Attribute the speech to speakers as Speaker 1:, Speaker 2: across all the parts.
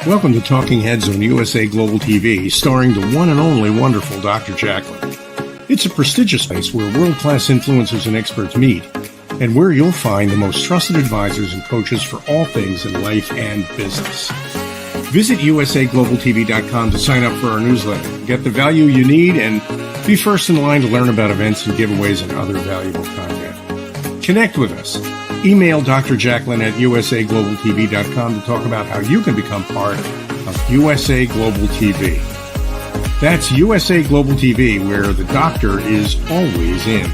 Speaker 1: Welcome to Talking Heads on USA Global TV, starring the one and only wonderful Dr. JACALYN. It's a prestigious space where world-class influencers and experts meet, and where you'll find the most trusted advisors and coaches for all things in life and business. Visit usaglobaltv.com to sign up for our newsletter, get the value you need, and be first in line to learn about events and giveaways and other valuable content. Connect with us. Email Dr. JACALYN at usaglobaltv.com to talk about how you can become part of USA Global TV. That's USA Global TV, where the doctor is always in.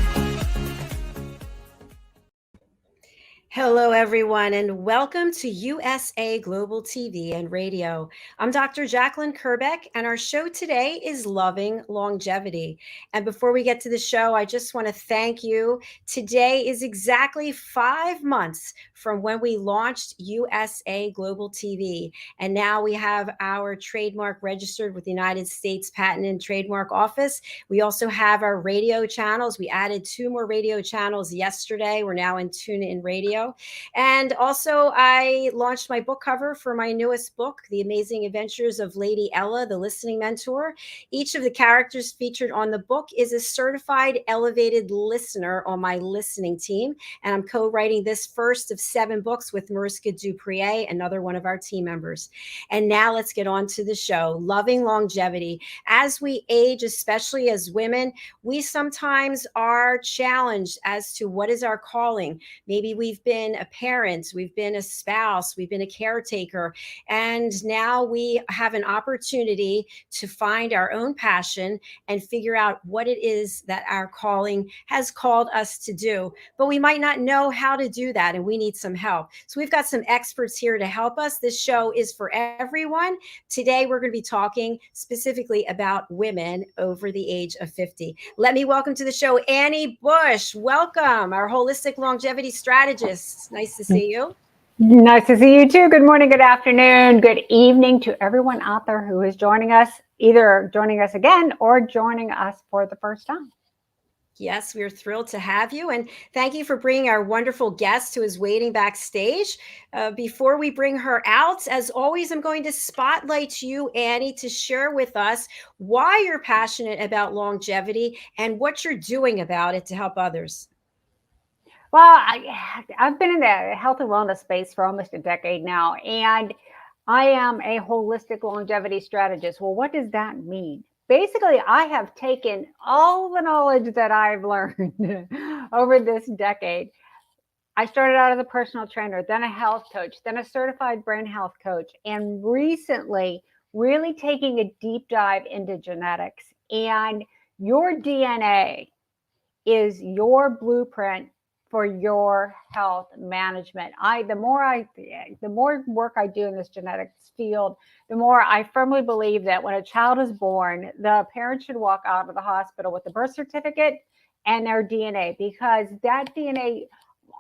Speaker 2: Hello, everyone, and welcome to USA Global TV and Radio. I'm Dr. JACALYN KERBECK, and our show today is Loving Longevity. And before we get to the show, I just want to thank you. Today is exactly 5 months from when we launched USA Global TV. And now we have our trademark registered with the United States Patent and Trademark Office. We also have our radio channels. We added 2 more radio channels yesterday. We're now in TuneIn Radio. And also, I launched my book cover for my newest book, The Amazing Adventures of Lady Ella, the Listening Mentor. Each of the characters featured on the book is a certified elevated listener on my listening team. And I'm co-writing this first of 7 books with Mariska Duprier, another one of our team members. And now let's get on to the show, Loving Longevity. As we age, especially as women, we sometimes are challenged as to what is our calling. Maybe we've been a parent, we've been a spouse, we've been a caretaker, and now we have an opportunity to find our own passion and figure out what it is that our calling has called us to do. But we might not know how to do that, and we need some help. So we've got some experts here to help us. This show is for everyone. Today, we're going to be talking specifically about women over the age of 50. Let me welcome to the show Annie Bush. Welcome, our holistic longevity strategist. Nice to see you.
Speaker 3: Nice to see you too. Good morning, good afternoon, good evening to everyone out there who is joining us, either joining us again or joining us for the first time.
Speaker 2: Yes, we're thrilled to have you. And thank you for bringing our wonderful guest who is waiting backstage. Before we bring her out, as always, I'm going to spotlight you, Annie, to share with us why you're passionate about longevity and what you're doing about it to help others.
Speaker 3: Well, I've been in the health and wellness space for almost a decade now, and I am a holistic longevity strategist. Well, what does that mean? Basically, I have taken all the knowledge that I've learned over this decade. I started out as a personal trainer, then a health coach, then a certified brain health coach, and recently really taking a deep dive into genetics. And your DNA is your blueprint for your health management. The more work I do in this genetics field, the more I firmly believe that when a child is born, the parent should walk out of the hospital with the birth certificate and their DNA, because that DNA,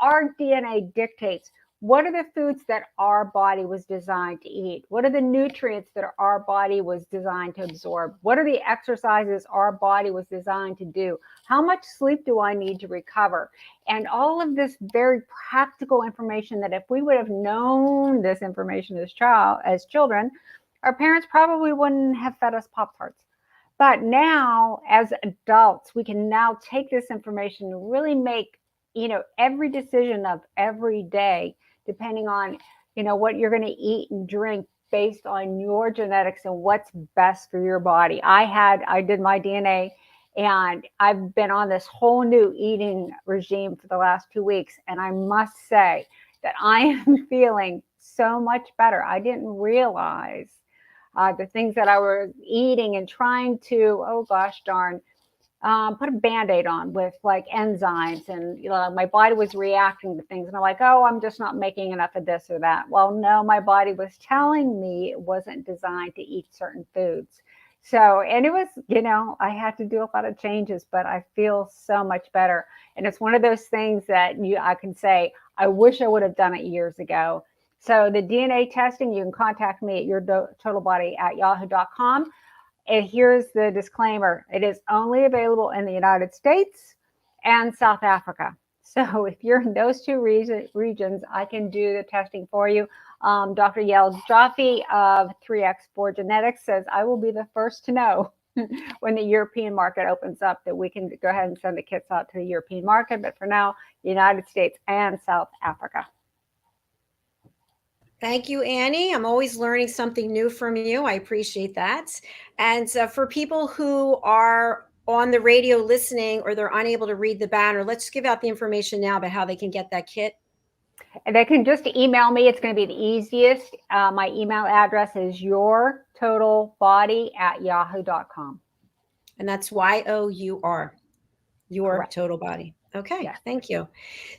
Speaker 3: our DNA dictates what are the foods that our body was designed to eat? What are the nutrients that our body was designed to absorb? What are the exercises our body was designed to do? How much sleep do I need to recover? And all of this very practical information that if we would have known this information as children, our parents probably wouldn't have fed us Pop-Tarts. But now, as adults, we can now take this information and really make, every decision of every day, depending on, what you're going to eat and drink based on your genetics and what's best for your body. I did my DNA, and I've been on this whole new eating regime for the last 2 weeks. And I must say that I am feeling so much better. I didn't realize the things that I was eating and trying to, oh gosh darn, put a Band-Aid on with like enzymes, and my body was reacting to things, and I'm like, oh, I'm just not making enough of this or that. Well, no, my body was telling me it wasn't designed to eat certain foods. So, and it was, I had to do a lot of changes, but I feel so much better. And it's one of those things that I can say, I wish I would have done it years ago. So the DNA testing, you can contact me at yourtotalbody@yahoo.com. And here's the disclaimer. It is only available in the United States and South Africa. So if you're in those two regions, I can do the testing for you. Dr. Yael Jaffe of 3x4 Genetics says, I will be the first to know when the European market opens up that we can go ahead and send the kits out to the European market. But for now, United States and South Africa.
Speaker 2: Thank you, Annie. I'm always learning something new from you. I appreciate that. And for people who are on the radio listening or they're unable to read the banner, let's give out the information now about how they can get that kit.
Speaker 3: And they can just email me. It's going to be the easiest. My email address is yourtotalbody@yahoo.com.
Speaker 2: And that's YOUR, your
Speaker 3: Correct.
Speaker 2: total body. Okay,
Speaker 3: Yes.
Speaker 2: Thank you.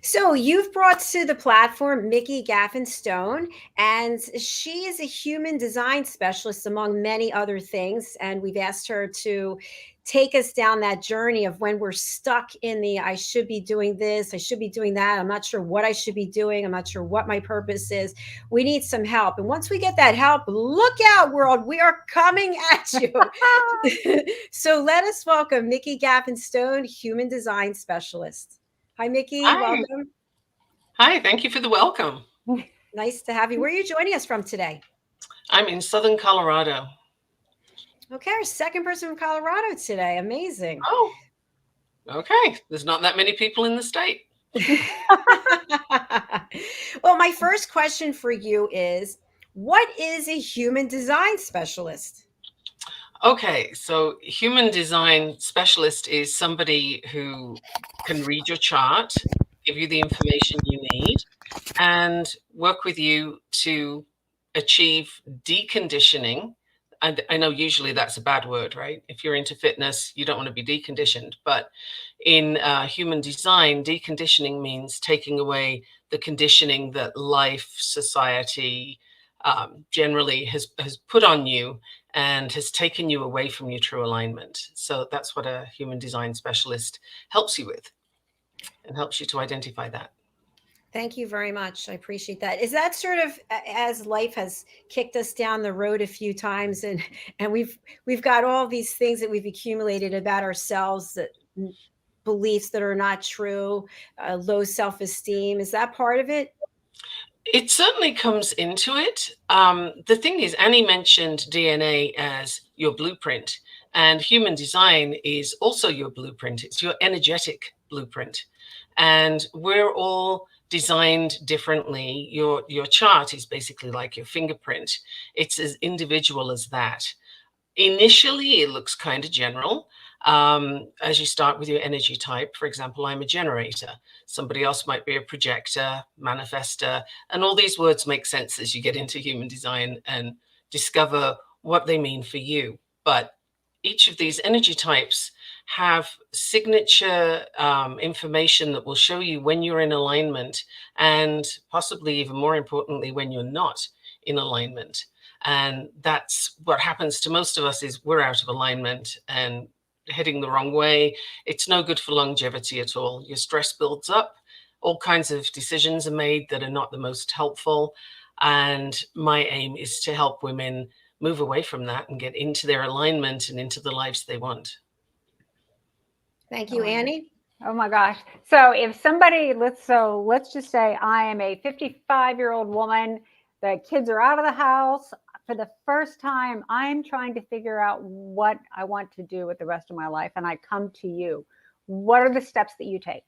Speaker 2: So you've brought to the platform Mikki Gaffen Stone, and she is a human design specialist among many other things. And we've asked her to take us down that journey of when we're stuck in the I should be doing this, I should be doing that. I'm not sure what I should be doing. I'm not sure what my purpose is. We need some help. And once we get that help, look out, world, we are coming at you. So let us welcome Mikki Gaffen Stone, human design specialist. Hi, Mikki.
Speaker 4: Hi.
Speaker 2: Welcome.
Speaker 4: Hi, thank you for the welcome.
Speaker 2: Nice to have you. Where are you joining us from today?
Speaker 4: I'm in Southern Colorado.
Speaker 2: Okay, our second person from Colorado today. Amazing.
Speaker 4: Oh, okay. There's not that many people in the state.
Speaker 2: Well, my first question for you is, what is a human design specialist?
Speaker 4: Okay, so human design specialist is somebody who can read your chart, give you the information you need, and work with you to achieve deconditioning. And I know usually that's a bad word, right? If you're into fitness, you don't want to be deconditioned. But in human design, deconditioning means taking away the conditioning that life, society generally has put on you and has taken you away from your true alignment. So that's what a human design specialist helps you with and helps you to identify that.
Speaker 2: Thank you very much. I appreciate that. Is that sort of as life has kicked us down the road a few times, and we've got all these things that we've accumulated about ourselves, that beliefs that are not true, low self-esteem. Is that part of it?
Speaker 4: It certainly comes into it. The thing is, Annie mentioned DNA as your blueprint, and human design is also your blueprint. It's your energetic blueprint, and we're all designed differently. Your chart is basically like your fingerprint. It's as individual as that. Initially, it looks kind of general. As you start with your energy type, for example, I'm a generator. Somebody else might be a projector, manifester, and all these words make sense as you get into human design and discover what they mean for you. But each of these energy types have signature information that will show you when you're in alignment, and possibly even more importantly, when you're not in alignment. And that's what happens to most of us, is we're out of alignment and heading the wrong way. It's no good for longevity at all. Your stress builds up. All kinds of decisions are made that are not the most helpful. And my aim is to help women move away from that and get into their alignment and into the lives they want.
Speaker 2: Thank you, Annie.
Speaker 3: Oh my gosh. So if somebody, let's just say I am a 55-year-old woman, the kids are out of the house. For the first time, I'm trying to figure out what I want to do with the rest of my life, and I come to you. What are the steps that you take?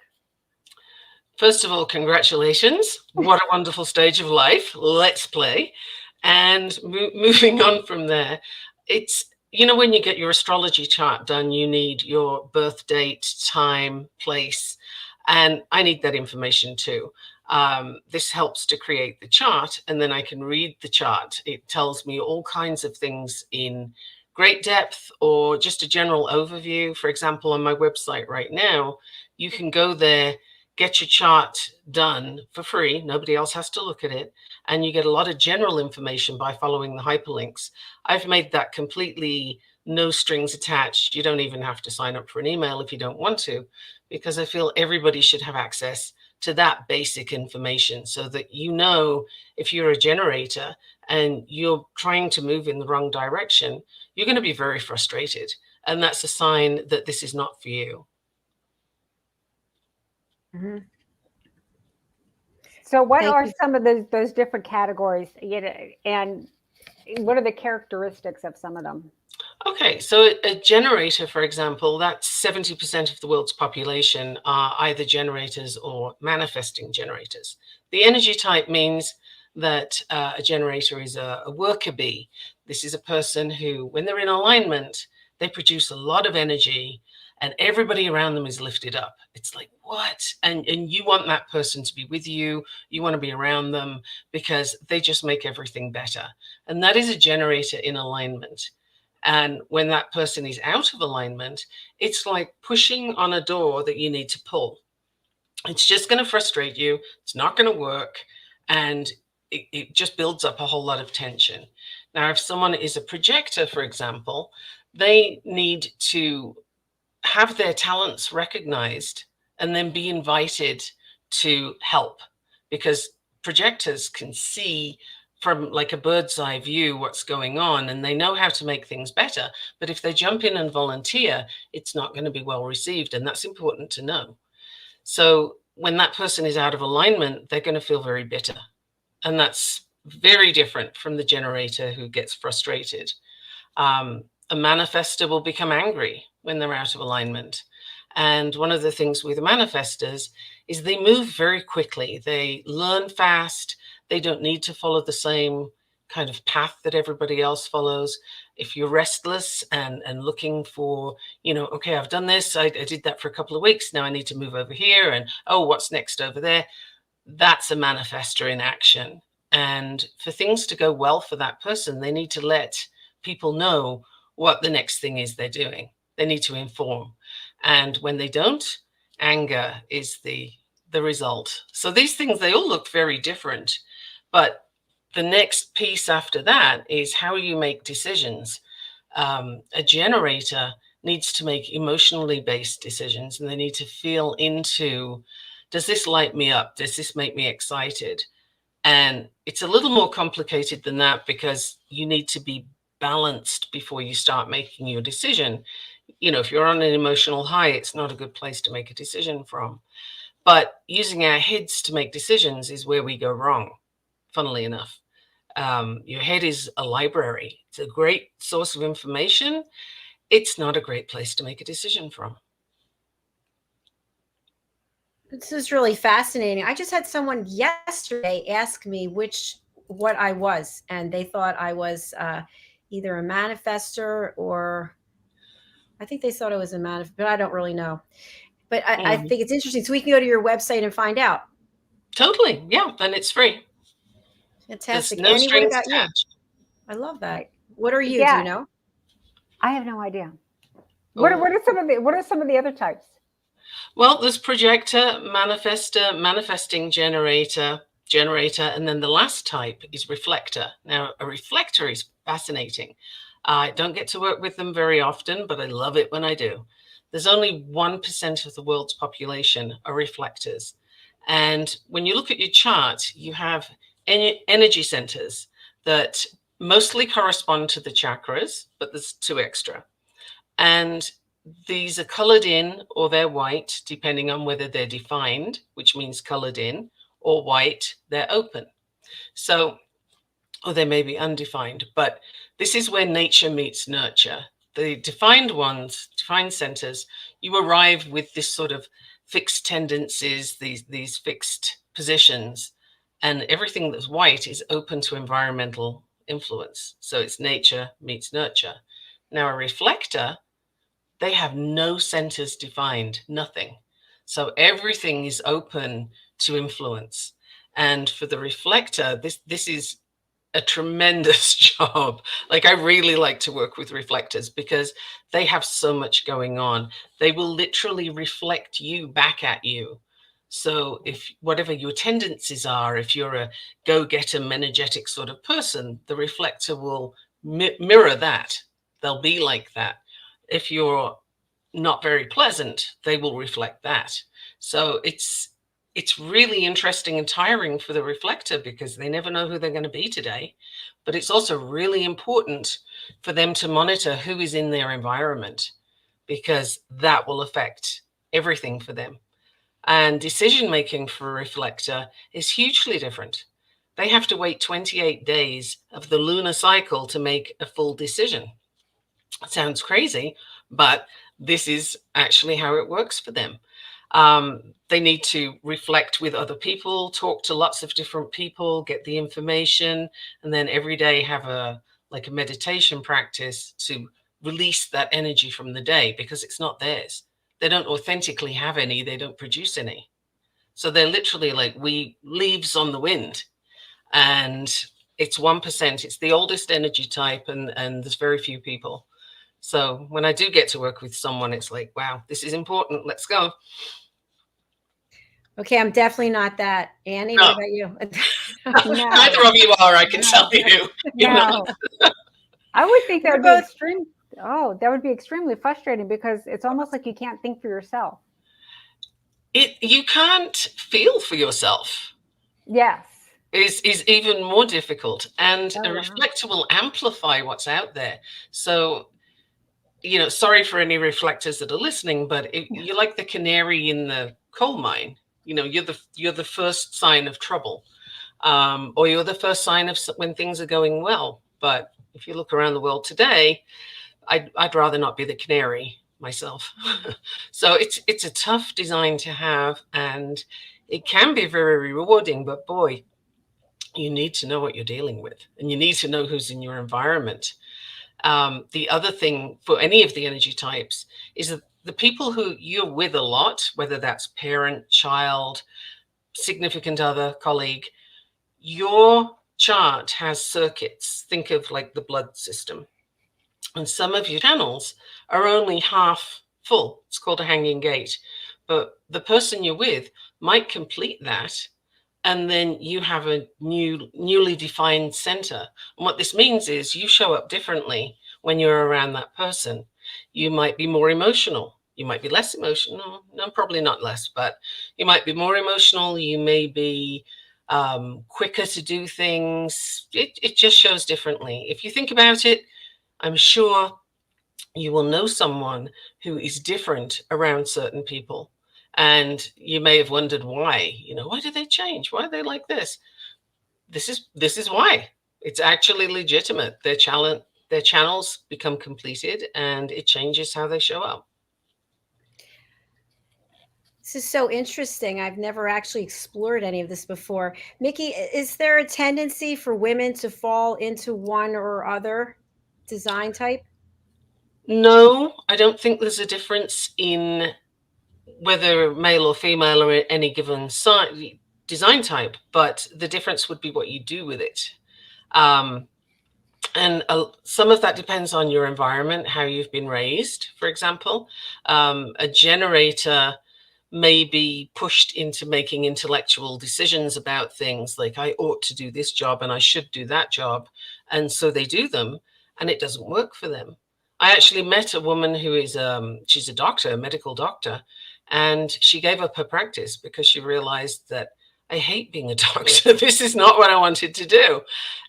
Speaker 4: First of all, congratulations. What a wonderful stage of life. Let's play. And moving on from there, it's, you know, when you get your astrology chart done, you need your birth date, time, place, and I need that information too. This helps to create the chart, and then I can read the chart. It tells me all kinds of things in great depth or just a general overview. For example, on my website right now, you can go there, get your chart done for free. Nobody else has to look at it. And you get a lot of general information by following the hyperlinks. I've made that completely no strings attached. You don't even have to sign up for an email if you don't want to, because I feel everybody should have access to that basic information, so that, you know, if you're a generator and you're trying to move in the wrong direction, you're going to be very frustrated. And that's a sign that this is not for you.
Speaker 2: Mm-hmm.
Speaker 3: So what
Speaker 2: Thank
Speaker 3: are
Speaker 2: you.
Speaker 3: some of those different categories, and what are the characteristics of some of them?
Speaker 4: Okay, so a generator, for example, that's 70% of the world's population are either generators or manifesting generators. The energy type means that a generator is a worker bee. This is a person who, when they're in alignment, they produce a lot of energy and everybody around them is lifted up. It's like, what? And you want that person to be with you. You want to be around them because they just make everything better. And that is a generator in alignment. And when that person is out of alignment, it's like pushing on a door that you need to pull. It's just going to frustrate you. It's not going to work. And it just builds up a whole lot of tension. Now, if someone is a projector, for example, they need to have their talents recognized and then be invited to help, because projectors can see from like a bird's eye view what's going on and they know how to make things better. But if they jump in and volunteer, it's not going to be well received. And that's important to know. So when that person is out of alignment, they're going to feel very bitter. And that's very different from the generator who gets frustrated. A manifester will become angry when they're out of alignment. And one of the things with manifestors is they move very quickly. They learn fast. They don't need to follow the same kind of path that everybody else follows. If you're restless and looking for, okay, I've done this. I did that for a couple of weeks. Now I need to move over here. And, oh, what's next over there? That's a manifestor in action. And for things to go well for that person, they need to let people know what the next thing is they're doing. They need to inform. And when they don't, anger is the result. So these things, they all look very different. But the next piece after that is how you make decisions. A generator needs to make emotionally based decisions, and they need to feel into, does this light me up? Does this make me excited? And it's a little more complicated than that, because you need to be balanced before you start making your decision. If you're on an emotional high, it's not a good place to make a decision from. But using our heads to make decisions is where we go wrong, funnily enough. Your head is a library. It's a great source of information. It's not a great place to make a decision from.
Speaker 2: This is really fascinating. I just had someone yesterday ask me what I was, and they thought I was either a manifester, or I think they thought I was a manifestor, but I don't really know. But I think it's interesting. So we can go to your website and find out.
Speaker 4: Totally. Yeah. And it's free.
Speaker 2: Fantastic.
Speaker 4: There's no
Speaker 2: Annie, what
Speaker 4: strings
Speaker 2: about you?
Speaker 4: attached.
Speaker 2: I love that. What are you?
Speaker 3: Yeah.
Speaker 2: Do you know?
Speaker 3: I have no idea. What are some of the other types?
Speaker 4: Well, there's projector, manifestor, manifesting generator, and then the last type is reflector. Now, a reflector is fascinating. I don't get to work with them very often, but I love it when I do. There's only 1% of the world's population are reflectors. And when you look at your chart, you have energy centers that mostly correspond to the chakras, but there's 2 extra. And these are colored in, or they're white, depending on whether they're defined, which means colored in, or white, they're open. So, or they may be undefined, but this is where nature meets nurture. The defined ones, defined centers, you arrive with this sort of fixed tendencies, these fixed positions, and everything that's white is open to environmental influence. So it's nature meets nurture. Now, a reflector, they have no centers defined, nothing. So everything is open to influence. And for the reflector, this is a tremendous job. Like, I really like to work with reflectors because they have so much going on. They will literally reflect you back at you. So if whatever your tendencies are, if you're a go-getter, energetic sort of person, the reflector will mirror that. They'll be like that. If you're not very pleasant, they will reflect that. So it's really interesting and tiring for the reflector because they never know who they're going to be today. But it's also really important for them to monitor who is in their environment, because that will affect everything for them. And decision making for a reflector is hugely different. They have to wait 28 days of the lunar cycle to make a full decision. It sounds crazy, but this is actually how it works for them. They need to reflect with other people, talk to lots of different people, get the information, and then every day have a meditation practice to release that energy from the day, because it's not theirs. They don't authentically have any, they don't produce any. So they're literally like leaves on the wind. And it's 1%. It's the oldest energy type, and there's very few people. So when I do get to work with someone, it's like, wow, this is important. Let's go.
Speaker 2: Okay, I'm definitely not that. Annie,
Speaker 4: No.
Speaker 2: what about you?
Speaker 3: No.
Speaker 4: Neither of you are, I can tell you.
Speaker 3: No. I would think that would be
Speaker 2: both-
Speaker 3: extreme. Oh, that would be extremely frustrating, because it's almost like you can't think for yourself.
Speaker 4: You can't feel for yourself.
Speaker 3: Yes.
Speaker 4: Is even more difficult. And
Speaker 3: Oh,
Speaker 4: a
Speaker 3: wow.
Speaker 4: reflector will amplify what's out there. So, sorry for any reflectors that are listening, but you're like the canary in the coal mine. You're the first sign of trouble, or you're the first sign of when things are going well. But if you look around the world today, I'd rather not be the canary myself. So it's a tough design to have, and it can be very rewarding. But boy, you need to know what you're dealing with, and you need to know who's in your environment. The other thing for any of the energy types is that the people who you're with a lot, whether that's parent, child, significant other, colleague, your chart has circuits. Think of like the blood system. And some of your channels are only half full. It's called a hanging gate. But the person you're with might complete that, and then you have a newly defined center. And what this means is you show up differently when you're around that person. You might be more emotional. You might be less emotional. No, probably not less, but you might be more emotional. You may be quicker to do things. It just shows differently. If you think about it, I'm sure you will know someone who is different around certain people. And you may have wondered why. Why do they change? Why are they like this? This is why. It's actually legitimate. Their channels become completed, and it changes how they show up.
Speaker 2: This is so interesting. I've never actually explored any of this before. Mikki, is there a tendency for women to fall into one or other design type?
Speaker 4: No, I don't think there's a difference in whether male or female or any given design type, but the difference would be what you do with it. And some of that depends on your environment, how you've been raised. For example, a generator may be pushed into making intellectual decisions about things like, I ought to do this job and I should do that job. And so they do them, and it doesn't work for them. I actually met a woman who is, she's a doctor, a medical doctor, and she gave up her practice because she realized that, I hate being a doctor. This is not what I wanted to do.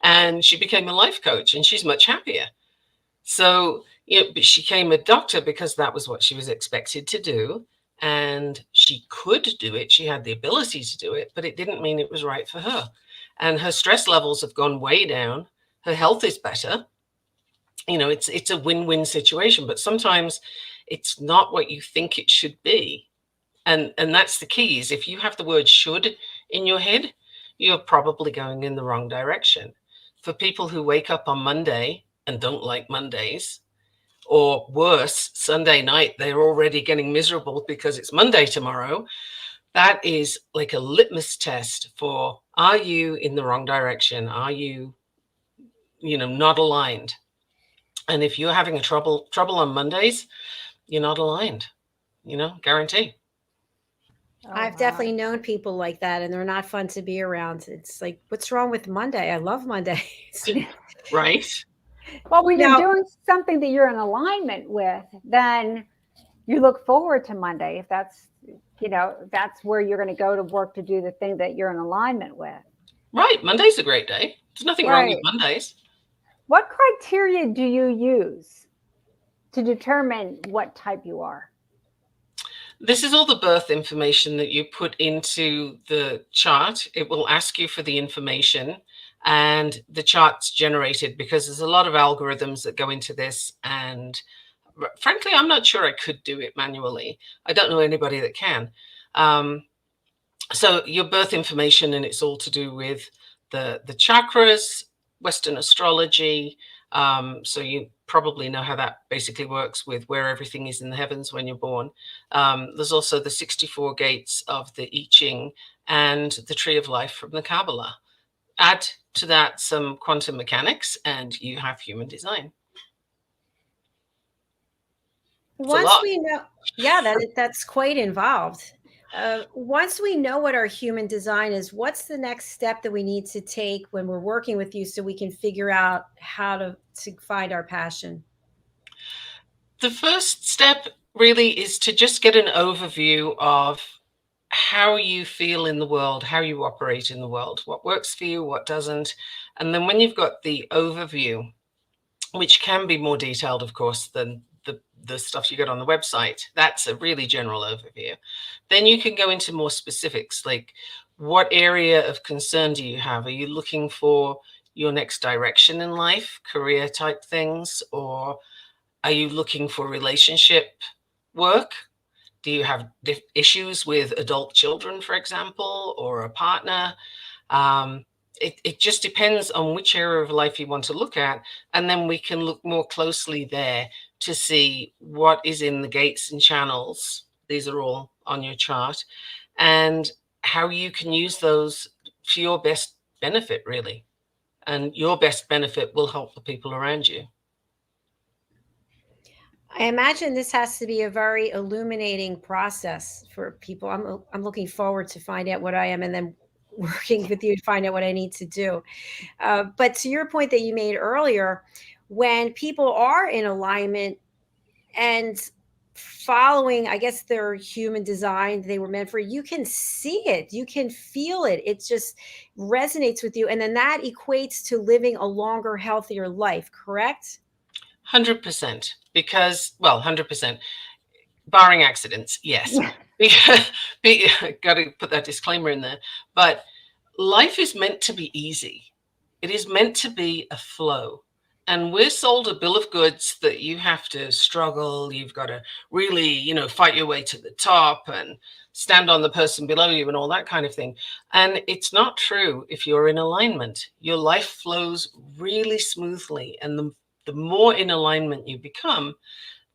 Speaker 4: And she became a life coach, and she's much happier. So, but she became a doctor because that was what she was expected to do. And she could do it. She had the ability to do it, but it didn't mean it was right for her. And her stress levels have gone way down. Her health is better. It's a win-win situation, but sometimes it's not what you think it should be. And that's the key, is if you have the word should in your head, you're probably going in the wrong direction. For people who wake up on Monday and don't like Mondays, or worse, Sunday night, they're already getting miserable because it's Monday tomorrow. That is like a litmus test for, are you in the wrong direction? Are you, not aligned? And if you're having trouble on Mondays, you're not aligned, guarantee.
Speaker 3: Oh,
Speaker 2: I've
Speaker 3: wow.
Speaker 2: definitely known people like that, and they're not fun to be around. It's like, what's wrong with Monday? I love Mondays.
Speaker 4: Right.
Speaker 3: Well, when
Speaker 2: Now-
Speaker 3: you're doing something that you're in alignment with, then you look forward to Monday. If that's, that's where you're going to go to work to do the thing that you're in alignment with.
Speaker 4: Right. Monday's a great day. There's nothing wrong with
Speaker 3: Right.
Speaker 4: Mondays.
Speaker 3: What criteria do you use to determine what type you are?
Speaker 4: This is all the birth information that you put into the chart. It will ask you for the information, and the chart's generated because there's a lot of algorithms that go into this. And frankly, I'm not sure I could do it manually. I don't know anybody that can. So your birth information, and it's all to do with the chakras, Western astrology. So you probably know how that basically works with where everything is in the heavens when you're born. There's also the 64 gates of the I Ching and the Tree of Life from the Kabbalah. Add to that some quantum mechanics, and you have human design.
Speaker 2: Once we know, yeah, that's quite involved. Once we know what our human design is, what's the next step that we need to take when we're working with you so we can figure out how to find our passion?
Speaker 4: The first step really is to just get an overview of how you feel in the world, how you operate in the world, what works for you, what doesn't. And then when you've got the overview, which can be more detailed, of course, than the stuff you get on the website, that's a really general overview. Then you can go into more specifics, like what area of concern do you have? Are you looking for your next direction in life, career type things, or are you looking for relationship work? Do you have issues with adult children, for example, or a partner? It just depends on which area of life you want to look at. And then we can look more closely there to see what is in the gates and channels. These are all on your chart, and how you can use those for your best benefit, really. And your best benefit will help the people around you.
Speaker 2: I imagine this has to be a very illuminating process for people. I'm looking forward to find out what I am and then working with you to find out what I need to do. But to your point that you made earlier, when people are in alignment and following, I guess, their human design they were meant for, you can see it, you can feel it. It just resonates with you. And then that equates to living a longer, healthier life, correct?
Speaker 4: 100%. Because, well, 100%. Barring accidents, yes. Got to put that disclaimer in there. But life is meant to be easy. It is meant to be a flow. And we're sold a bill of goods that you have to struggle. You've got to really, fight your way to the top and stand on the person below you and all that kind of thing. And it's not true. If you're in alignment, your life flows really smoothly. And the more in alignment you become,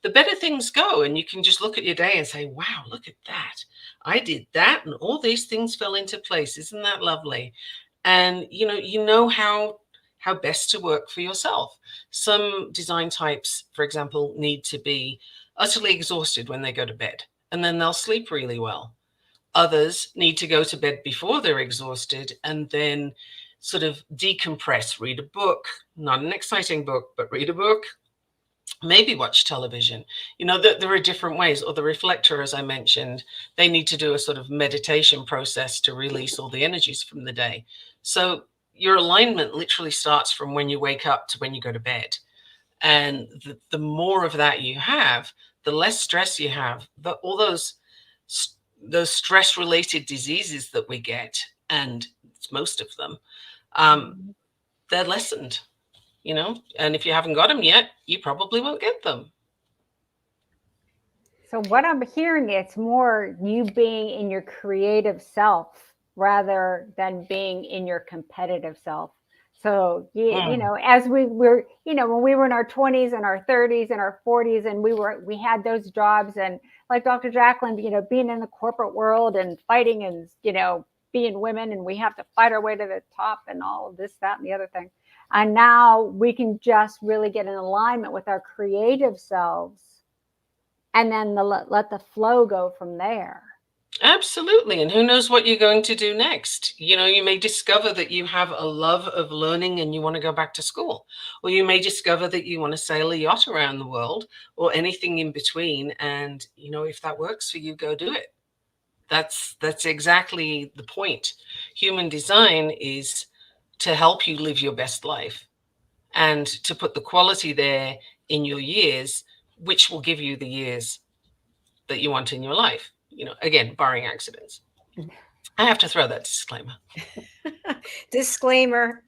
Speaker 4: the better things go. And you can just look at your day and say, wow, look at that. I did that and all these things fell into place. Isn't that lovely? And you know how best to work for yourself. Some design types, for example, need to be utterly exhausted when they go to bed, and then they'll sleep really well. Others need to go to bed before they're exhausted and then sort of decompress, read a book, not an exciting book, but read a book, maybe watch television. There are different ways. Or the reflector, as I mentioned, they need to do a sort of meditation process to release all the energies from the day. So your alignment literally starts from when you wake up to when you go to bed. And the more of that you have, the less stress you have. All those stress-related diseases that we get, and it's most of them, they're lessened. And if you haven't got them yet, you probably won't get them.
Speaker 3: So what I'm hearing, it's more you being in your creative self rather than being in your competitive self. So, as we were, when we were in our 20s and our 30s and our 40s, and we had those jobs, and like Dr. JACALYN, being in the corporate world and fighting and, being women, and we have to fight our way to the top and all of this, that, and the other thing. And now we can just really get in alignment with our creative selves, and then let the flow go from there.
Speaker 4: Absolutely. And who knows what you're going to do next? You may discover that you have a love of learning and you want to go back to school, or you may discover that you want to sail a yacht around the world, or anything in between. And, if that works for you, go do it. That's exactly the point. Human design is to help you live your best life and to put the quality there in your years, which will give you the years that you want in your life. Again, barring accidents. I have to throw that disclaimer.
Speaker 2: Disclaimer.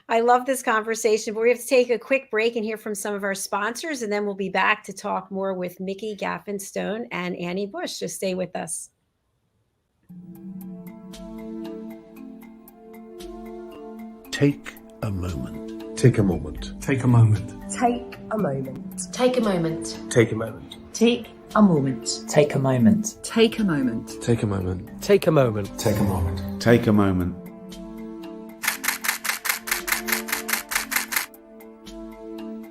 Speaker 2: I love this conversation, but we have to take a quick break and hear from some of our sponsors, and then we'll be back to talk more with Mikki Gaffen Stone and Annie Bush. Just stay with us.
Speaker 1: Take a moment.
Speaker 5: Take a moment.
Speaker 6: Take a moment.
Speaker 7: Take a moment.
Speaker 8: Take a moment.
Speaker 5: Take a moment.
Speaker 7: Take a moment.
Speaker 9: Take a moment.
Speaker 7: Take a moment.
Speaker 5: Take a moment.
Speaker 6: Take a moment.
Speaker 5: Take a moment.
Speaker 10: Take a moment.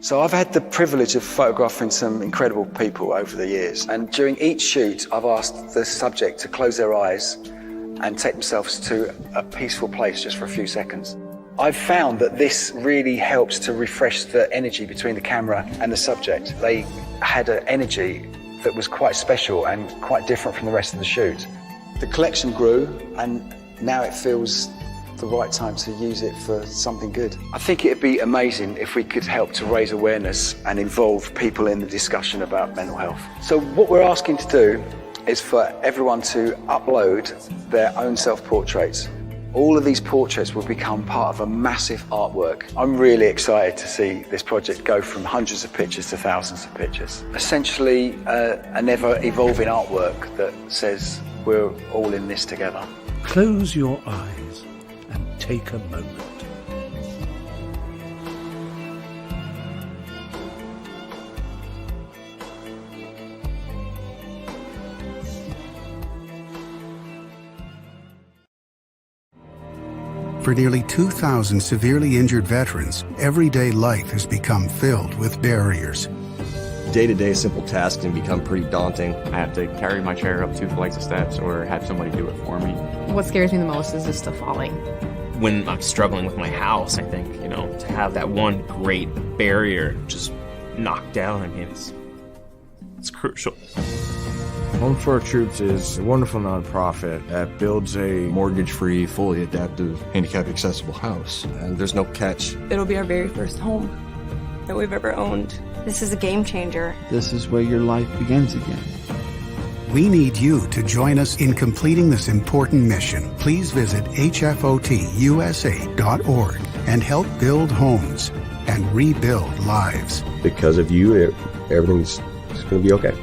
Speaker 11: So I've had the privilege of photographing some incredible people over the years, and during each shoot I've asked the subject to close their eyes and take themselves to a peaceful place just for a few seconds. I've found that this really helps to refresh the energy between the camera and the subject. They had an energy that was quite special and quite different from the rest of the shoot. The collection grew, and now it feels the right time to use it for something good. I think it'd be amazing if we could help to raise awareness and involve people in the discussion about mental health. So what we're asking to do is for everyone to upload their own self-portraits. All of these portraits will become part of a massive artwork. I'm really excited to see this project go from hundreds of pictures to thousands of pictures. Essentially, an ever-evolving artwork that says we're all in this together.
Speaker 1: Close your eyes and take a moment.
Speaker 12: For nearly 2,000 severely injured veterans, everyday life has become filled with barriers.
Speaker 13: Day-to-day simple tasks can become pretty daunting.
Speaker 14: I have to carry my chair up 2 flights of steps or have somebody do it for me.
Speaker 15: What scares me the most is just the falling.
Speaker 16: When I'm struggling with my house, I think, to have that one great barrier just knocked down, it's crucial.
Speaker 10: Home for Our Troops is a wonderful nonprofit that builds a mortgage-free, fully adaptive, handicap-accessible house.
Speaker 13: And there's no catch.
Speaker 17: It'll be our very first home that we've ever owned. This is a game changer.
Speaker 9: This is where your life begins again.
Speaker 12: We need you to join us in completing this important mission. Please visit hfotusa.org and help build homes and rebuild lives.
Speaker 5: Because of you, everything's going to be okay.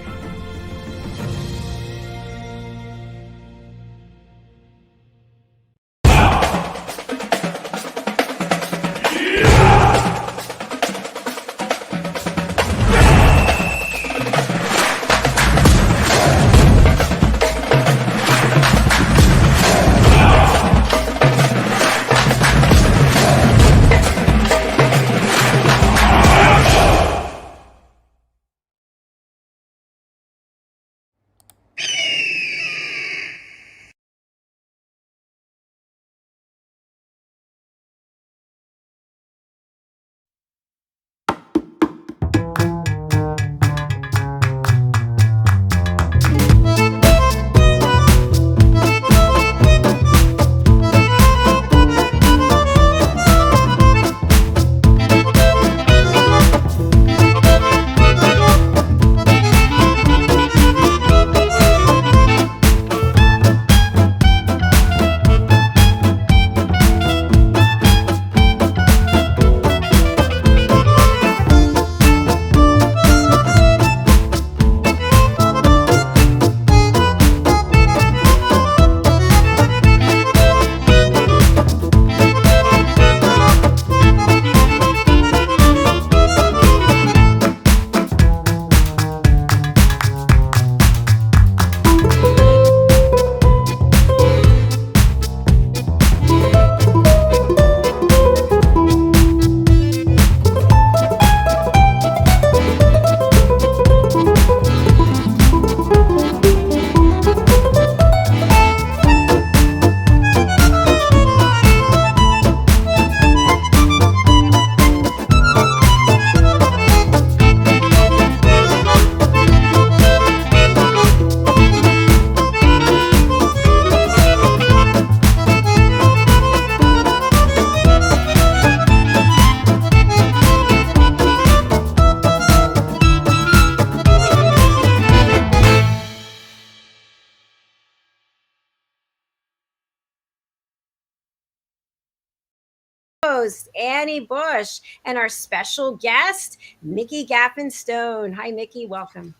Speaker 2: co-host Annie Bush and our special guest Mikki Gaffen Stone. Hi, Mikki. Welcome.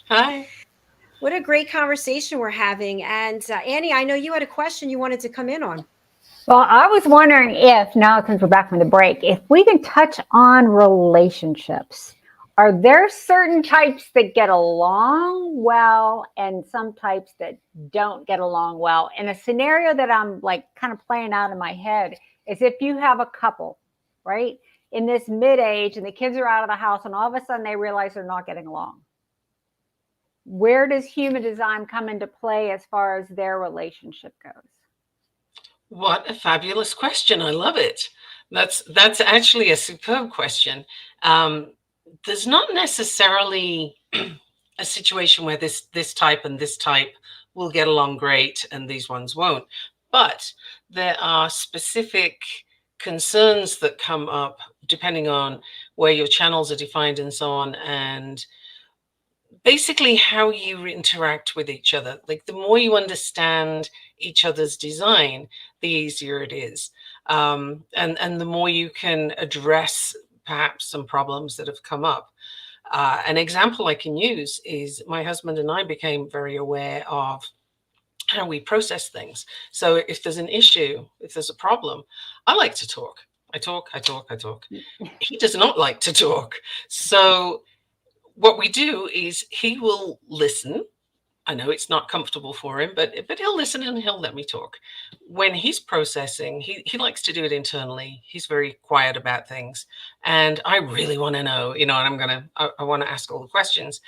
Speaker 4: Hi.
Speaker 2: What a great conversation we're having. And Annie, I know you had a question you wanted to come in on.
Speaker 3: Well, I was wondering if, now since we're back from the break, if we can touch on relationships. Are there certain types that get along well and some types that don't get along well? And a scenario that I'm like kind of playing out in my head is if you have a couple, right, in this mid-age and the kids are out of the house and all of a sudden they realize they're not getting along. Where does human design come into play as far as their relationship goes?
Speaker 4: What a fabulous question. I love it. That's actually a superb question. There's not necessarily a situation where this type and this type will get along great and these ones won't. But there are specific concerns that come up depending on where your channels are defined and so on, and basically how you interact with each other. Like the more you understand each other's design, the easier it is. And the more you can address perhaps some problems that have come up. An example I can use is my husband and I became very aware of how we process things. So if there's an issue, if there's a problem, I like to talk. I talk. He does not like to talk. So what we do is he will listen. I know it's not comfortable for him, but he'll listen and he'll let me talk. When he's processing, he likes to do it internally. He's very quiet about things. And I really want to know, and I want to ask all the questions,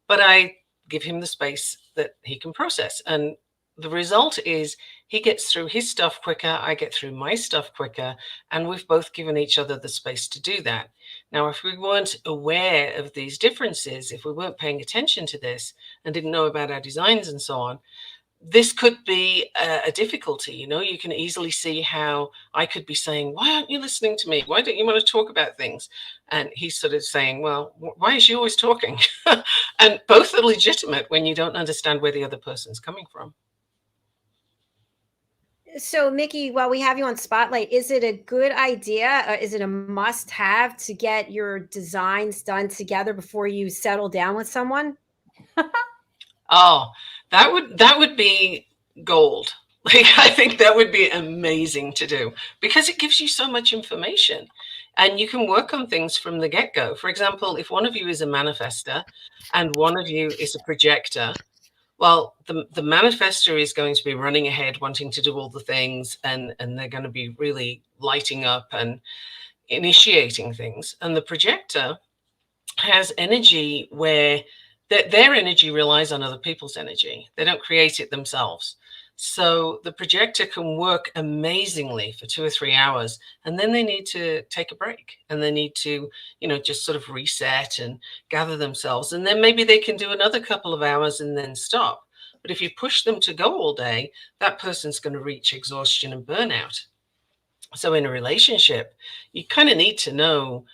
Speaker 4: but I give him the space that he can process. And the result is he gets through his stuff quicker. I get through my stuff quicker. And we've both given each other the space to do that. Now, if we weren't aware of these differences, if we weren't paying attention to this and didn't know about our designs and so on, this could be a difficulty. You can easily see how I could be saying, why aren't you listening to me? Why don't you want to talk about things? And he's sort of saying, well, why is she always talking? And both are legitimate when you don't understand where the other person's coming from.
Speaker 2: So, Mikki, while we have you on Spotlight, is it a good idea? Is it a must-have to get your designs done together before you settle down with someone?
Speaker 4: Oh, that would be gold. Like, I think that would be amazing to do because it gives you so much information and you can work on things from the get-go. For example, if one of you is a manifester and one of you is a projector, well, the manifestor is going to be running ahead, wanting to do all the things, and they're going to be really lighting up and initiating things. And the projector has energy where their energy relies on other people's energy. They don't create it themselves. So the projector can work amazingly for 2 or 3 hours, and then they need to take a break and they need to, just sort of reset and gather themselves. And then maybe they can do another couple of hours and then stop. But if you push them to go all day, that person's going to reach exhaustion and burnout. So in a relationship, you kind of need to know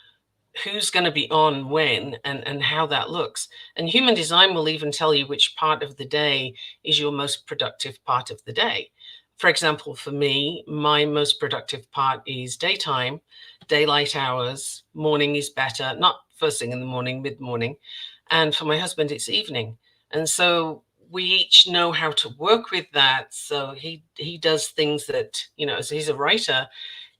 Speaker 4: who's going to be on when and how that looks. And human design will even tell you which part of the day is your most productive part of the day. For example, for me, my most productive part is daytime, daylight hours, morning is better, not first thing in the morning, mid-morning. And for my husband, it's evening. And so we each know how to work with that. So he does things that, as he's a writer,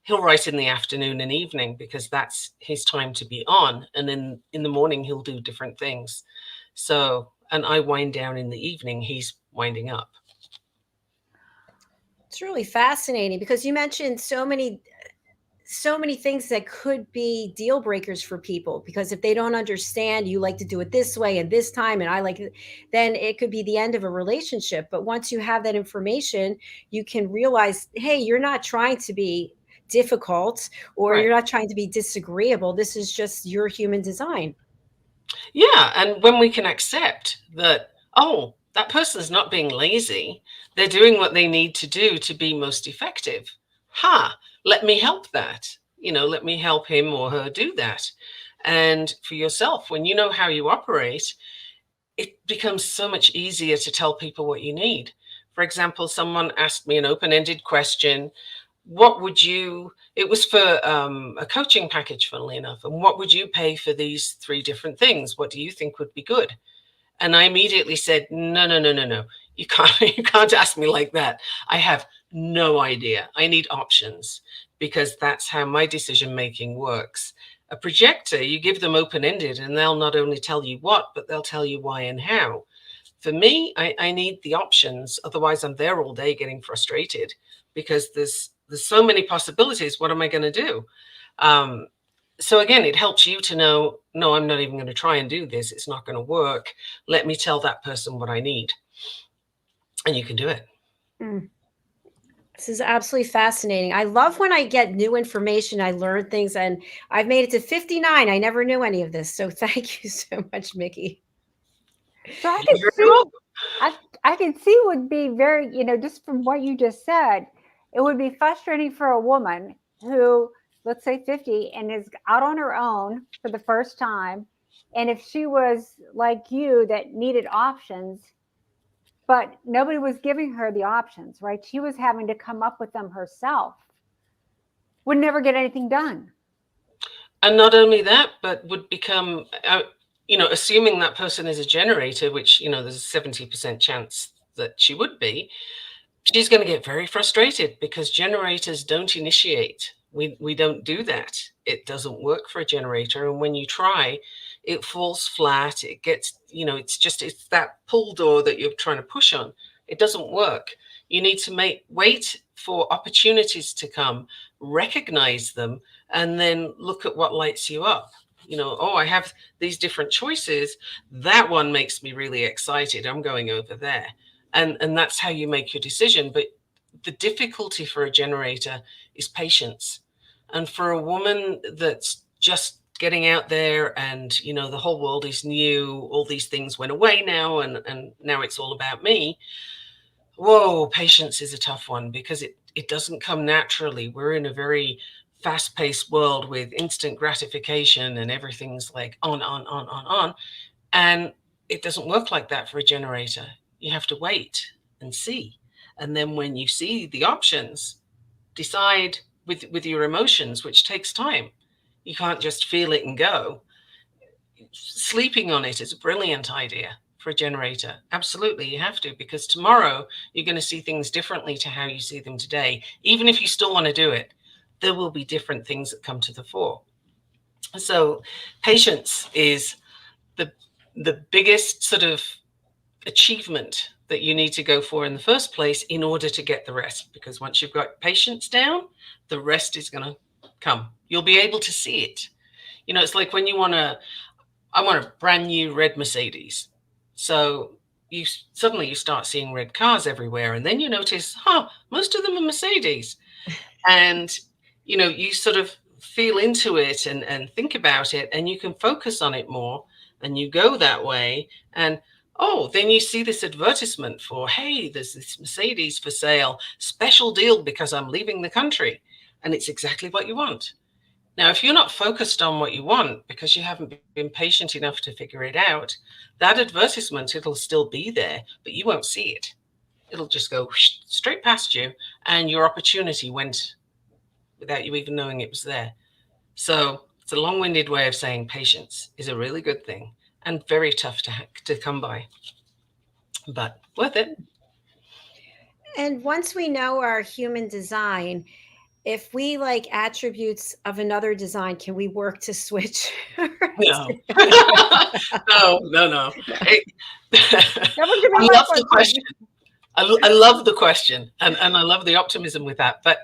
Speaker 4: he'll write in the afternoon and evening because that's his time to be on. And then in the morning, he'll do different things. So, and I wind down in the evening, he's winding up.
Speaker 2: It's really fascinating because you mentioned so many things that could be deal breakers for people, because if they don't understand, you like to do it this way and this time, and I like it, then it could be the end of a relationship. But once you have that information, you can realize, hey, you're not trying to be difficult or you're not trying to be disagreeable. This is just your human design.
Speaker 4: Yeah. And when we can accept that, oh, that person's not being lazy, they're doing what they need to do to be most effective. Let me help that. Let me help him or her do that. And for yourself, when you know how you operate, it becomes so much easier to tell people what you need. For example, someone asked me an open-ended question. what would you, it was for a coaching package, funnily enough, and what would you pay for these 3 different things? What do you think would be good? And I immediately said, no, no, no, no, no. You can't ask me like that. I have no idea. I need options, because that's how my decision making works. A projector, you give them open-ended and they'll not only tell you what, but they'll tell you why and how. For me, I need the options. Otherwise, I'm there all day getting frustrated, because there's so many possibilities. What am I going to do? So again, it helps you to know, no, I'm not even going to try and do this. It's not going to work. Let me tell that person what I need. And you can do it.
Speaker 2: This is absolutely fascinating. I love when I get new information, I learn things, and I've made it to 59. I never knew any of this. So thank you so much, Mikki.
Speaker 3: So I can see would be very, just from what you just said, it would be frustrating for a woman who, let's say 50, and is out on her own for the first time. And if she was like you, that needed options, but nobody was giving her the options, right? She was having to come up with them herself, would never get anything done.
Speaker 4: And not only that, but would become, assuming that person is a generator, which, there's a 70% chance that she would be, she's going to get very frustrated, because generators don't initiate. We don't do that. It doesn't work for a generator. And when you try, it falls flat. It gets, it's that pull door that you're trying to push on. It doesn't work. You need to wait for opportunities to come, recognize them, and then look at what lights you up. Oh, I have these different choices. That one makes me really excited. I'm going over there. And that's how you make your decision. But the difficulty for a generator is patience. And for a woman that's just getting out there and, the whole world is new, all these things went away now, and now it's all about me. Whoa, patience is a tough one, because it doesn't come naturally. We're in a very fast-paced world with instant gratification, and everything's like on. And it doesn't work like that for a generator. You have to wait and see. And then when you see the options, decide with your emotions, which takes time. You can't just feel it and go. Sleeping on it is a brilliant idea for a generator. Absolutely, you have to, because tomorrow you're going to see things differently to how you see them today. Even if you still want to do it, there will be different things that come to the fore. So patience is the biggest sort of achievement that you need to go for in the first place in order to get the rest. Because once you've got patience down, the rest is going to come. You'll be able to see it. It's like when I want a brand new red Mercedes. So you suddenly start seeing red cars everywhere, and then you notice, most of them are Mercedes. And, you sort of feel into it and think about it, and you can focus on it more, and you go that way. And then you see this advertisement for, hey, there's this Mercedes for sale, special deal because I'm leaving the country. And it's exactly what you want. Now, if you're not focused on what you want because you haven't been patient enough to figure it out, that advertisement, it'll still be there, but you won't see it. It'll just go straight past you, and your opportunity went without you even knowing it was there. So it's a long-winded way of saying patience is a really good thing and very tough to come by, but worth it.
Speaker 2: And once we know our human design, if we like attributes of another design, can we work to switch?
Speaker 4: No. No. I love the question. I love the question, and I love the optimism with that. But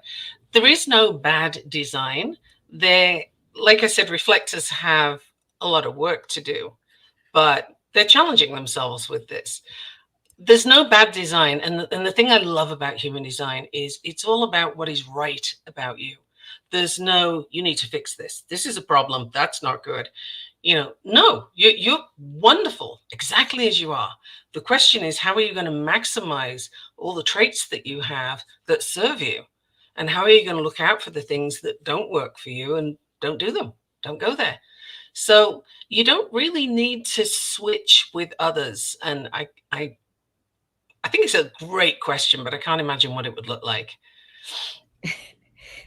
Speaker 4: there is no bad design. Like I said, reflectors have a lot of work to do, but they're challenging themselves with this. There's no bad design. And the thing I love about human design is it's all about what is right about you. There's no, you need to fix this. This is a problem. That's not good. No, you're wonderful exactly as you are. The question is, how are you going to maximize all the traits that you have that serve you? And how are you going to look out for the things that don't work for you and don't do them? Don't go there. So you don't really need to switch with others. And I think it's a great question, but I can't imagine what it would look like.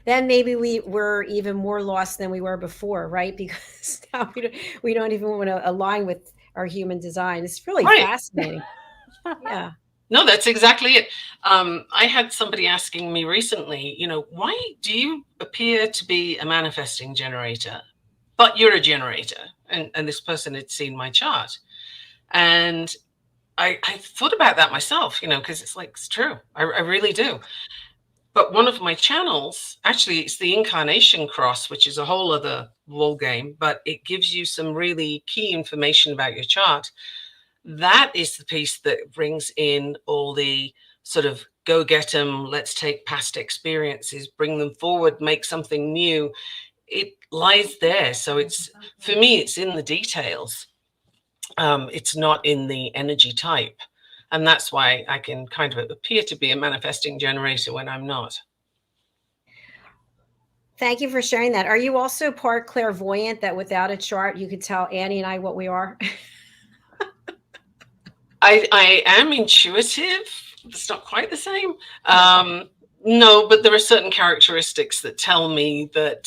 Speaker 2: then maybe we were even more lost than we were before, right? Because now we don't even want to align with our human design. It's really fascinating. Yeah.
Speaker 4: No, that's exactly it. I had somebody asking me recently, why do you appear to be a manifesting generator, but you're a generator? And this person had seen my chart. And I thought about that myself, because it's like, it's true. I really do. But one of my channels, actually, it's the incarnation cross, which is a whole other ball game, but it gives you some really key information about your chart. That is the piece that brings in all the sort of go get them, let's take past experiences, bring them forward, make something new. It lies there. So it's, for me, it's in the details. It's not in the energy type. And that's why I can kind of appear to be a manifesting generator when I'm not.
Speaker 2: Thank you for sharing that. Are you also part clairvoyant, that without a chart, you could tell Annie and I what we are?
Speaker 4: I am intuitive. It's not quite the same. No, but there are certain characteristics that tell me that,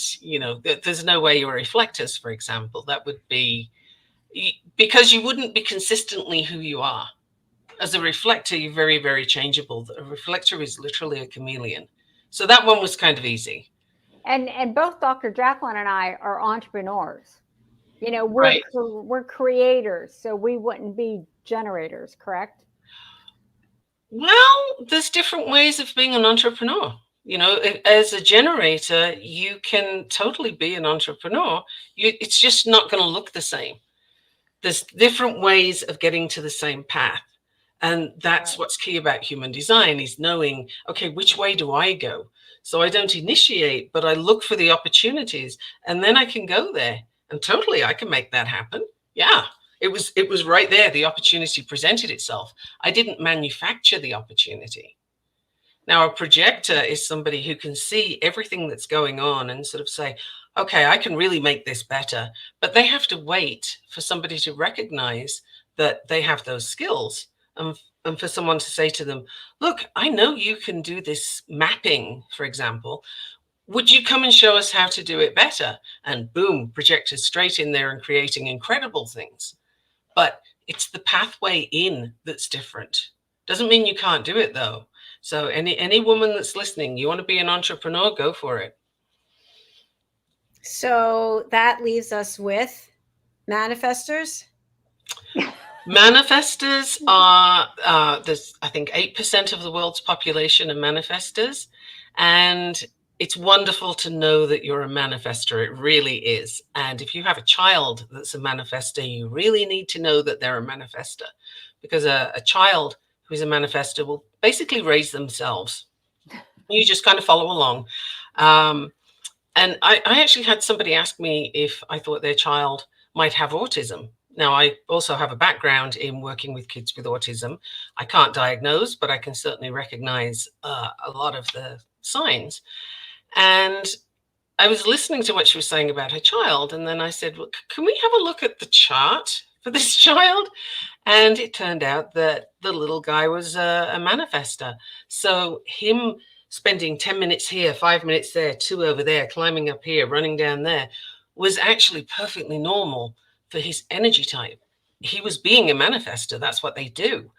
Speaker 4: that there's no way you're reflectors, for example. That would be because you wouldn't be consistently who you are. As a reflector, you're very, very changeable. A reflector is literally a chameleon. So that one was kind of easy.
Speaker 3: And both Dr. JACALYN and I are entrepreneurs. We're creators, so we wouldn't be generators, correct?
Speaker 4: Well, there's different ways of being an entrepreneur. As a generator, you can totally be an entrepreneur. It's just not going to look the same. There's different ways of getting to the same path. And that's what's key about human design, is knowing, okay, which way do I go? So I don't initiate, but I look for the opportunities, and then I can go there. And totally, I can make that happen. Yeah, it was right there. The opportunity presented itself. I didn't manufacture the opportunity. Now, a projector is somebody who can see everything that's going on and sort of say, okay, I can really make this better. But they have to wait for somebody to recognize that they have those skills. And for someone to say to them, look, I know you can do this mapping, for example. Would you come and show us how to do it better? And boom, projectors straight in there and creating incredible things. But it's the pathway in that's different. Doesn't mean you can't do it, though. So any woman that's listening, you want to be an entrepreneur, go for it.
Speaker 2: So that leaves us with manifestors.
Speaker 4: Manifestors are, there's, I think, 8% of the world's population are manifestors. And it's wonderful to know that you're a manifestor. It really is. And if you have a child that's a manifestor, you really need to know that they're a manifestor, because a child who's a manifestor will basically raise themselves. You just kind of follow along. And I actually had somebody ask me if I thought their child might have autism. Now, I also have a background in working with kids with autism. I can't diagnose, but I can certainly recognize a lot of the signs. And I was listening to what she was saying about her child. And then I said, well, can we have a look at the chart for this child? And it turned out that the little guy was a manifestor. So him spending 10 minutes here, 5 minutes there, 2 over there, climbing up here, running down there, was actually perfectly normal for his energy type. He was being a manifestor. That's what they do.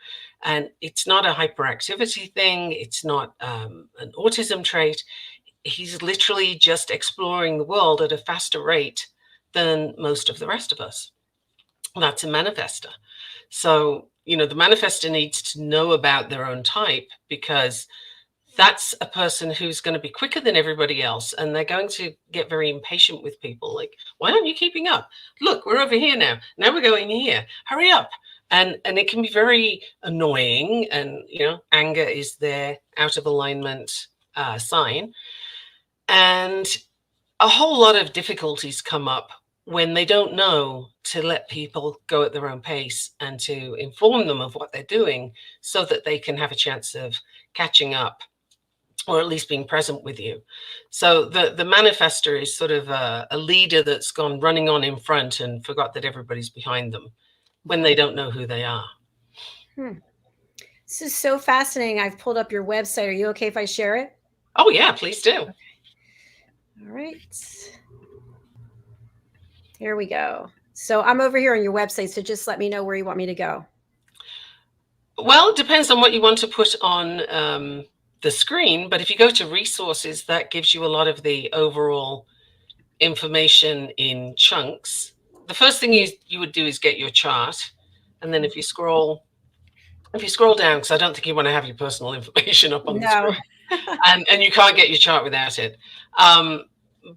Speaker 4: And it's not a hyperactivity thing. It's not an autism trait. He's literally just exploring the world at a faster rate than most of the rest of us. That's a manifestor. So, the manifestor needs to know about their own type, because that's a person who's going to be quicker than everybody else. And they're going to get very impatient with people. Like, why aren't you keeping up? Look, we're over here now. Now we're going here. Hurry up. And it can be very annoying. And, anger is their out of alignment sign. And a whole lot of difficulties come up when they don't know to let people go at their own pace and to inform them of what they're doing, so that they can have a chance of catching up, or at least being present with you. So the manifestor is sort of a leader that's gone running on in front and forgot that everybody's behind them when they don't know who they are.
Speaker 2: This is so fascinating. I've pulled up your website. Are you okay if I share it?
Speaker 4: Oh, yeah, please do.
Speaker 2: All right. Here we go. So I'm over here on your website, so just let me know where you want me to go.
Speaker 4: Well, it depends on what you want to put on the screen, but if you go to resources, that gives you a lot of the overall information in chunks. The first thing you would do is get your chart, and then if you scroll down, because I don't think you want to have your personal information up on the screen, and you can't get your chart without it.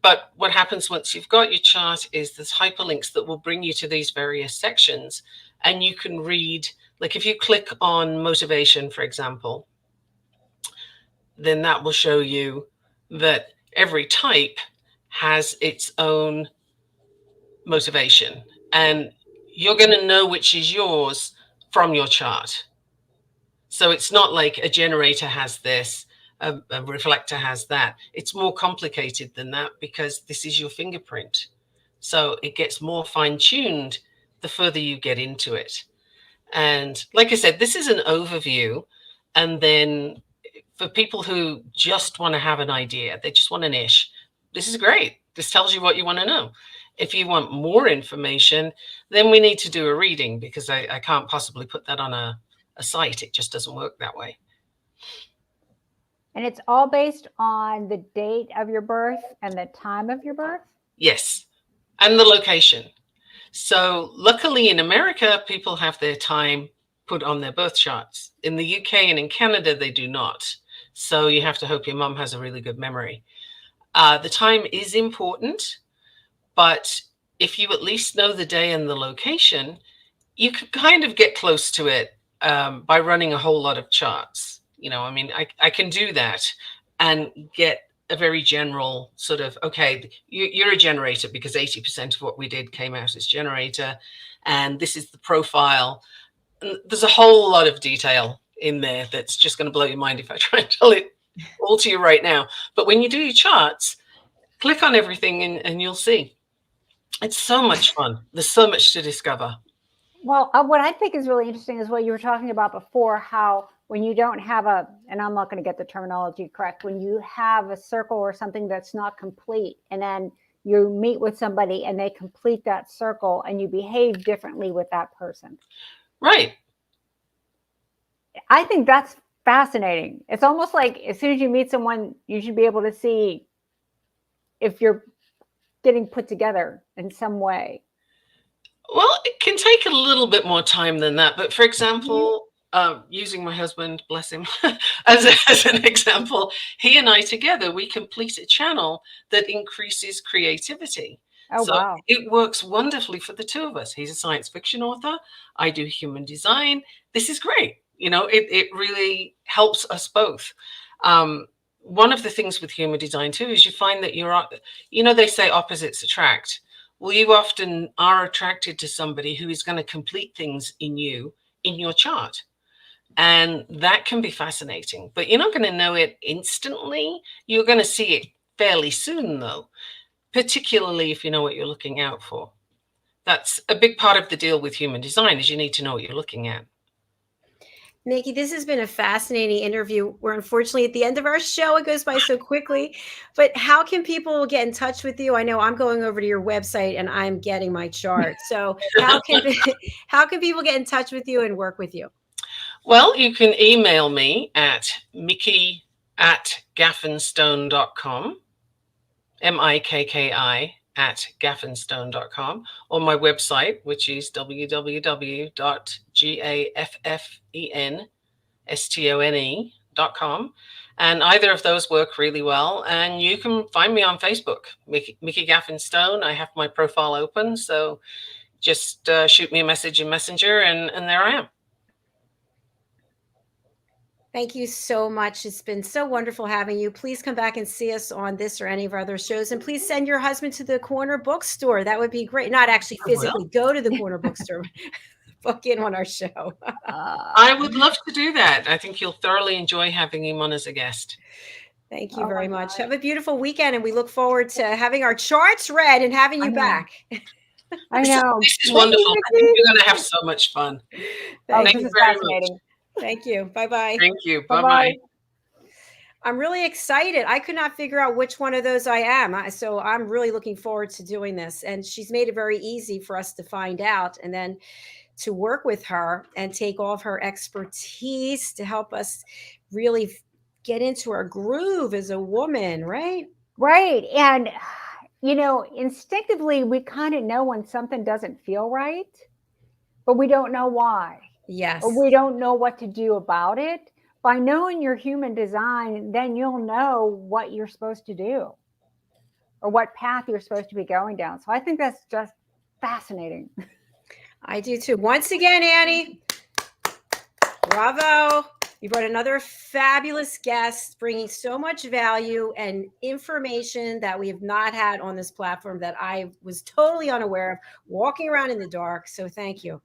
Speaker 4: But what happens once you've got your chart is there's hyperlinks that will bring you to these various sections, and you can read. Like if you click on motivation, for example, then that will show you that every type has its own motivation, and you're going to know which is yours from your chart. So it's not like a generator has this, a reflector has that. It's more complicated than that because this is your fingerprint. So it gets more fine-tuned the further you get into it. And like I said, this is an overview. And then for people who just want to have an idea, they just want an ish, this is great. This tells you what you want to know. If you want more information, then we need to do a reading, because I can't possibly put that on a site. It just doesn't work that way.
Speaker 3: And it's all based on the date of your birth and the time of your birth?
Speaker 4: Yes, and the location. So luckily in America, people have their time put on their birth charts. In the UK and in Canada, they do not. So you have to hope your mum has a really good memory. The time is important, but if you at least know the day and the location, you can kind of get close to it by running a whole lot of charts. You know, I mean, I can do that and get a very general sort of, okay, you're a generator because 80% of what we did came out as generator, and this is the profile. And there's a whole lot of detail in there that's just going to blow your mind if I try and tell it all to you right now. But when you do your charts, click on everything and you'll see. It's so much fun. There's so much to discover.
Speaker 3: Well, what I think is really interesting is what you were talking about before, how when you don't have and I'm not going to get the terminology correct, when you have a circle or something that's not complete, and then you meet with somebody and they complete that circle and you behave differently with that person.
Speaker 4: Right.
Speaker 3: I think that's fascinating. It's almost like as soon as you meet someone, you should be able to see if you're getting put together in some way.
Speaker 4: Well, it can take a little bit more time than that. But for example, using my husband, bless him, as an example, he and I together, we complete a channel that increases creativity.
Speaker 3: Oh,
Speaker 4: so
Speaker 3: wow.
Speaker 4: It works wonderfully for the two of us. He's a science fiction author. I do human design. This is great. You know, it really helps us both. One of the things with human design too is you find that they say opposites attract. Well, you often are attracted to somebody who is going to complete things in your chart. And that can be fascinating, but you're not going to know it instantly. You're going to see it fairly soon, though, particularly if you know what you're looking out for. That's a big part of the deal with human design, is you need to know what you're looking at.
Speaker 2: Mikki, this has been a fascinating interview. We're unfortunately at the end of our show. It goes by so quickly. But how can people get in touch with you? I know I'm going over to your website and I'm getting my chart. So how can people get in touch with you and work with you?
Speaker 4: Well, you can email me at mikki@gaffenstone.com, mikki@gaffenstone.com, or my website, which is www.gaffenstone.com. And either of those work really well. And you can find me on Facebook, Mikki Gaffen Stone. I have my profile open, so just shoot me a message in Messenger, and there I am.
Speaker 2: Thank you so much. It's been so wonderful having you. Please come back and see us on this or any of our other shows. And please send your husband to the corner bookstore. That would be great. Not actually physically go to the corner bookstore, book in on our show.
Speaker 4: I would love to do that. I think you'll thoroughly enjoy having him on as a guest.
Speaker 2: Thank you very much. Have a beautiful weekend. And we look forward to having our charts read and having you back.
Speaker 3: I know.
Speaker 4: This is wonderful. I think we're going to have so much fun.
Speaker 2: Thank
Speaker 3: you
Speaker 2: you
Speaker 3: very much.
Speaker 2: Thank you. Bye-bye.
Speaker 4: Thank you. Bye-bye.
Speaker 2: I'm really excited. I could not figure out which one of those I am. So I'm really looking forward to doing this. And she's made it very easy for us to find out and then to work with her and take all of her expertise to help us really get into our groove as a woman, right?
Speaker 3: Right. And, you know, instinctively, we kind of know when something doesn't feel right, but we don't know why.
Speaker 2: Yes.
Speaker 3: Or we don't know what to do about it. By knowing your human design, then you'll know what you're supposed to do or what path you're supposed to be going down. So I think that's just fascinating.
Speaker 2: I do too. Once again, Annie, bravo. You brought another fabulous guest, bringing so much value and information that we have not had on this platform that I was totally unaware of, walking around in the dark. So thank you.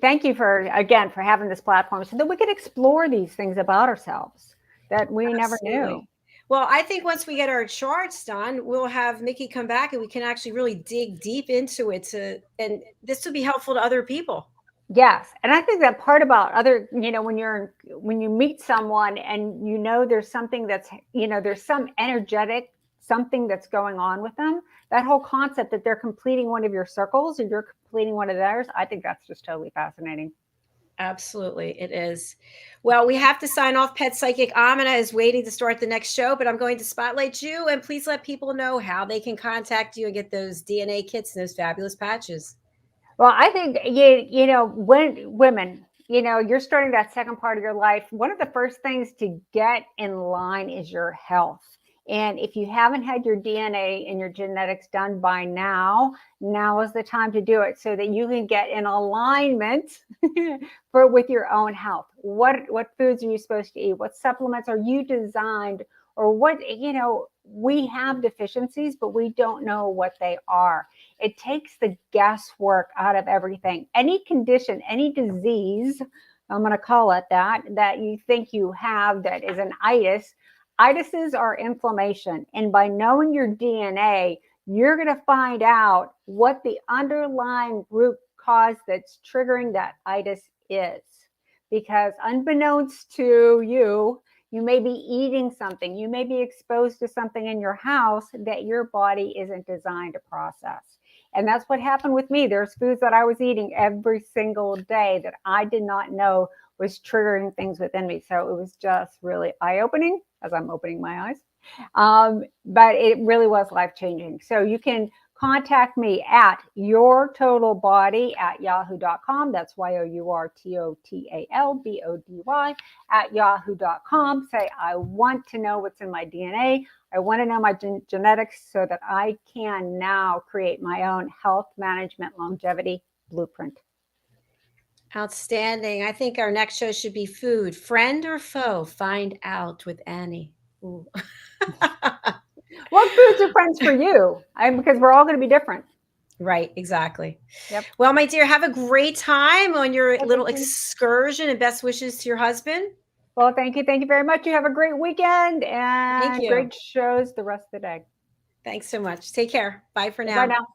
Speaker 3: Thank you for having this platform so that we can explore these things about ourselves that we never knew.
Speaker 2: Well, I think once we get our charts done, we'll have Mikki come back and we can actually really dig deep into it and this will be helpful to other people.
Speaker 3: Yes. And I think that part about other, you know, when you meet someone and you know there's something that's, you know, there's some energetic something that's going on with them, that whole concept that they're completing one of your circles and you're completing one of theirs, I think that's just totally fascinating.
Speaker 2: Absolutely, it is. Well, we have to sign off. Pet Psychic Amina is waiting to start the next show, but I'm going to spotlight you and please let people know how they can contact you and get those DNA kits and those fabulous patches.
Speaker 3: Well, I think, you know, when women, you know, you're starting that second part of your life, one of the first things to get in line is your health. And if you haven't had your DNA and your genetics done by now is the time to do it so that you can get in alignment with your own health. What foods are you supposed to eat? What supplements are you designed? Or what, you know, we have deficiencies, but we don't know what they are. It takes the guesswork out of everything. Any condition, any disease, I'm going to call it that you think you have that is an itis. Itises are inflammation. And by knowing your DNA, you're going to find out what the underlying root cause that's triggering that itis is. Because unbeknownst to you, you may be eating something, you may be exposed to something in your house that your body isn't designed to process. And that's what happened with me. There's foods that I was eating every single day that I did not know was triggering things within me. So it was just really eye-opening as I'm opening my eyes. But it really was life-changing. So you can contact me at yourtotalbody@yahoo.com. That's yourtotalbody @yahoo.com. Say, I want to know what's in my DNA. I want to know my genetics so that I can now create my own health management longevity blueprint.
Speaker 2: Outstanding. I think our next show should be food, friend or foe. Find out with Annie. Ooh.
Speaker 3: What foods are friends for you? Because we're all going to be different.
Speaker 2: Right, exactly.
Speaker 3: Yep.
Speaker 2: Well, my dear, have a great time on your little excursion and best wishes to your husband.
Speaker 3: Well, thank you. Thank you very much. You have a great weekend and
Speaker 2: you.
Speaker 3: Great shows the rest of the day.
Speaker 2: Thanks so much. Take care. Bye for now.
Speaker 3: Bye now.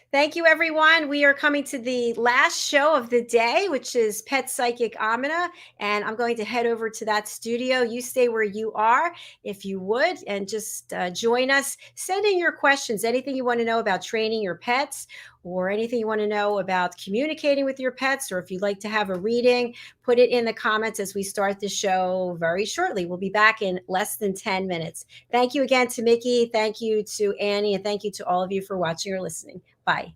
Speaker 2: Thank you, everyone. We are coming to the last show of the day, which is Pet Psychic Amina, and I'm going to head over to that studio. You stay where you are, if you would, and just join us. Send in your questions, anything you want to know about training your pets, or anything you want to know about communicating with your pets, or if you'd like to have a reading, put it in the comments as we start the show very shortly. We'll be back in less than 10 minutes. Thank you again to Mikki. Thank you to Annie, and thank you to all of you for watching or listening. Bye.